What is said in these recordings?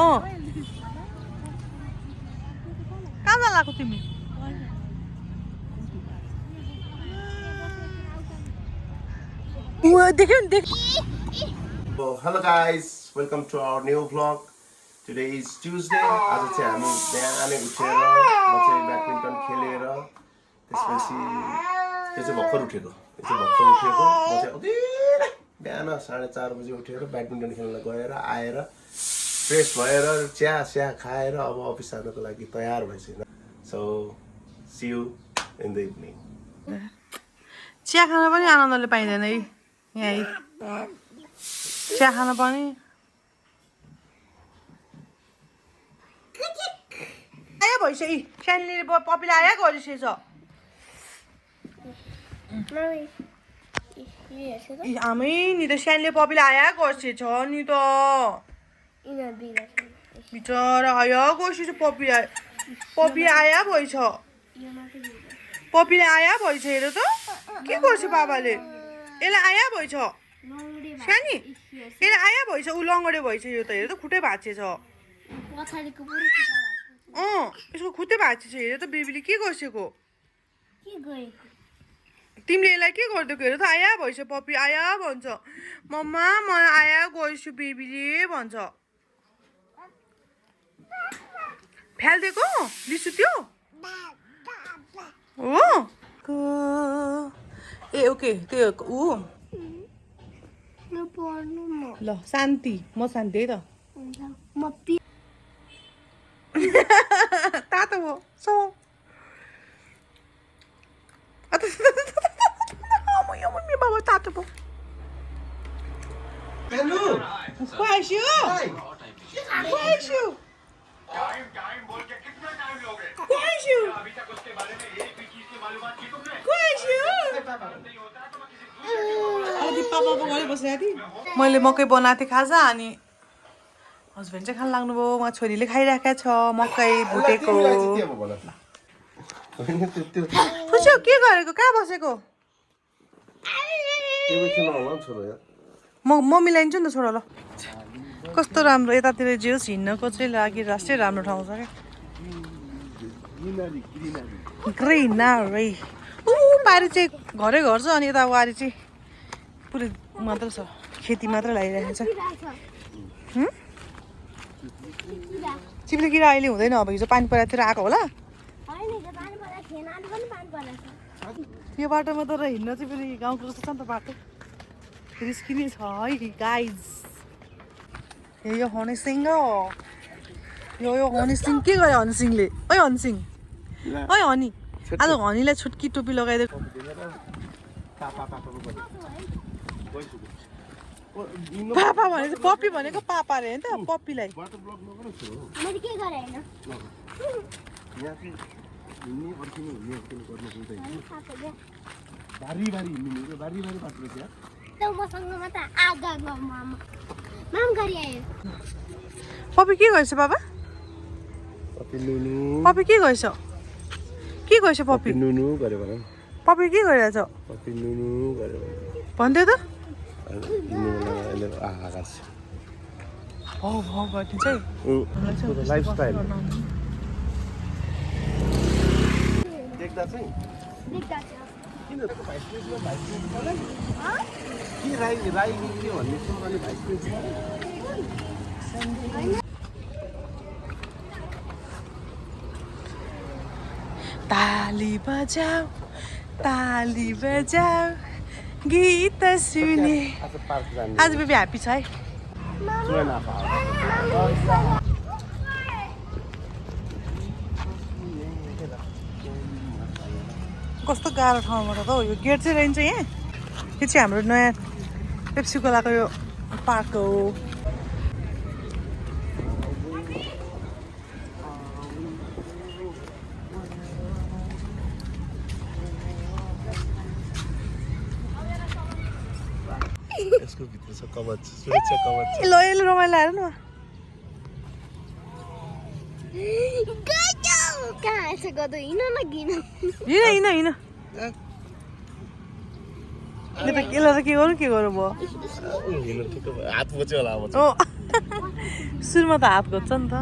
कहाँ जान लाग्यो तिमी देख्यौ नि देख Hello guys, welcome to our new vlog. Today is Tuesday. आज चाहिँ हामी बिहानै उठेर म चाहिँ ब्याडमिन्टन खेलेर त्यसपछि यो चाहिँ भर्खर उठेको म चाहिँ अघि बिहान 4:30 बजे उठेर ब्याडमिन्टन खेल्न गएर आएर फ्रेस भएर चिया खाएर अब अफिस जानको लागि तयार भइसक्यो so see you in the evening चिया खान पनि आनन्दले पाइँदैन है यहाँ चिया खान पनि आयो भइसक्यो सानले पपिला आया गरिसकेछ आमै नि त सानले पपिला आया गरिसकेछ नि त बिचरा आया गरिसकेछ पपी आया भइछ पपीले आया भइछ हेर त के गर्छ बाबाले यसलाई आया भइछ सानी यसले आया भइछ उ लङ्गडे भइछ यो त हेर त खुट्टै भाँचेछ यसको खुट्टै भाँचेछ हेर त बेबीले के गर्छेको तिमीले यसलाई के गरिदिएको हेर त आया भइछ पपी आया भन्छ मम्मा म आया गइछु बेबीले भन्छ फ्याल्दिएको लिसु त्यो हो ए ओके त्यो ऊ ल शान्ति म शान्ति है त तातो हो सो मम्मी बाबा तातो भयो खुवाइस्यो खुवाइस्यो मैले मकै बनाएको थिएँ खाजा अनि हस्बेन्ड चाहिँ खान लाग्नुभयो उहाँ छोरीले खाइरहेको छ मकै भुटेको पुछ्यौ के गरेको कहाँ बसेको म मिलाइदिन्छु नि त छोरा ल कस्तो राम्रो यतातिर जे होस् हिँड्नको चाहिँ लागि राष्ट्रै राम्रो ठाउँ छ क्या ग्रिनरी ऊ बारी चाहिँ घरै घर छ अनि यता वारी चाहिँ पुरै मात्र छ खेती मात्र लागिरहेको छ चिप्ले किरा अहिले हुँदैन अब हिजो पानी परेतिर आएको होला यो बाटोमा तर हिँड्न चाहिँ फेरि गाउँको जस्तो छ नि त बाटो रिस्किने छ है गाइज यो हनी सिंह हो यो हनी सिंह के गर्यो हनी सिंहले ओइ हनी सिंह ओइ हनी आज हनीलाई छुट्की टोपी लगाइदिएको पापा भनेको पप्पी भनेको पापा अरे होइन त पप्पीलाई पप्पी के गर्छ बाबा पप्पी के गर्छ पप्पी पप्पी के गरिरहेछ भन्दै त लाइफस्टाइल देख्दा चाहिँ किन भाइस प्रेसिडेन्ट के राई के भन्ने छु अनि भाइस प्रेसिडेन्ट ताली बजाऊ गीत सुने आज बेबी ह्याप्पी छ है कस्तो गाह्रो ठाउँबाट त हो यो गेट चाहिँ रहन्छ यहाँ यो चाहिँ हाम्रो नयाँ पेप्सी कोलाको यो पार्क हो यसको भित्र छ कवच सुरक्षा कवच ल यसले रमाइलो आएर न हिँड के गरौँ भयो हात पोच्यो होला अब सुरुमा त हात घोज्छ नि त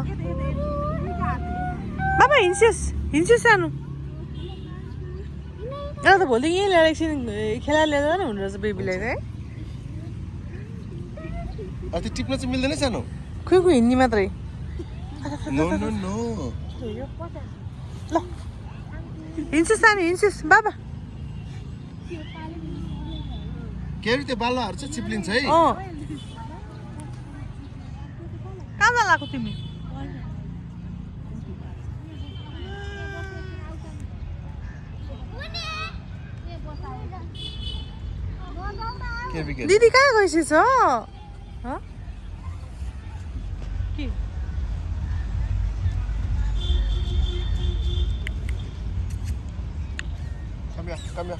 बाबा हिँड्छस् सानो एउटा त भोलि यहीँ ल्याएर एकछिन खेला लिएर जानु हुँदो रहेछ बेबीलाई है त्यो टिप्न चाहिँ मिल्दैन सानो खोइ हिँड्ने मात्रै नो नो नो ल हिँड्छस् सानो हिँड्छस् बाबा के अरे त्यो बालाहरू चाहिँ चिप्लिन्छ है कहाँ जान लाग्यो तिमी दिदी कहाँ गइसेछ के कम्या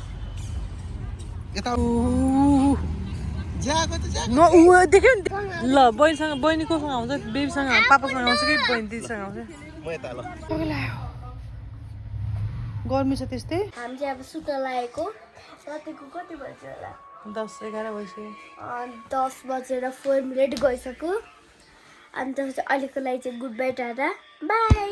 यता देख्यो नि ल बहिनी कोसँग आउँछ बेबीसँग पापासँग आउँछ कि बहिनी दिदीसँग आउँछ म यता ल गर्मी छ त्यस्तै हामी चाहिँ अब सुत्न लागेको रातिको कति बज्यो होला 10-11 भइसक्यो 10 बजेर 4 मिनट गइसक्यो अनि त्यसपछि अहिलेको लागि चाहिँ गुड बाई टाटा बाई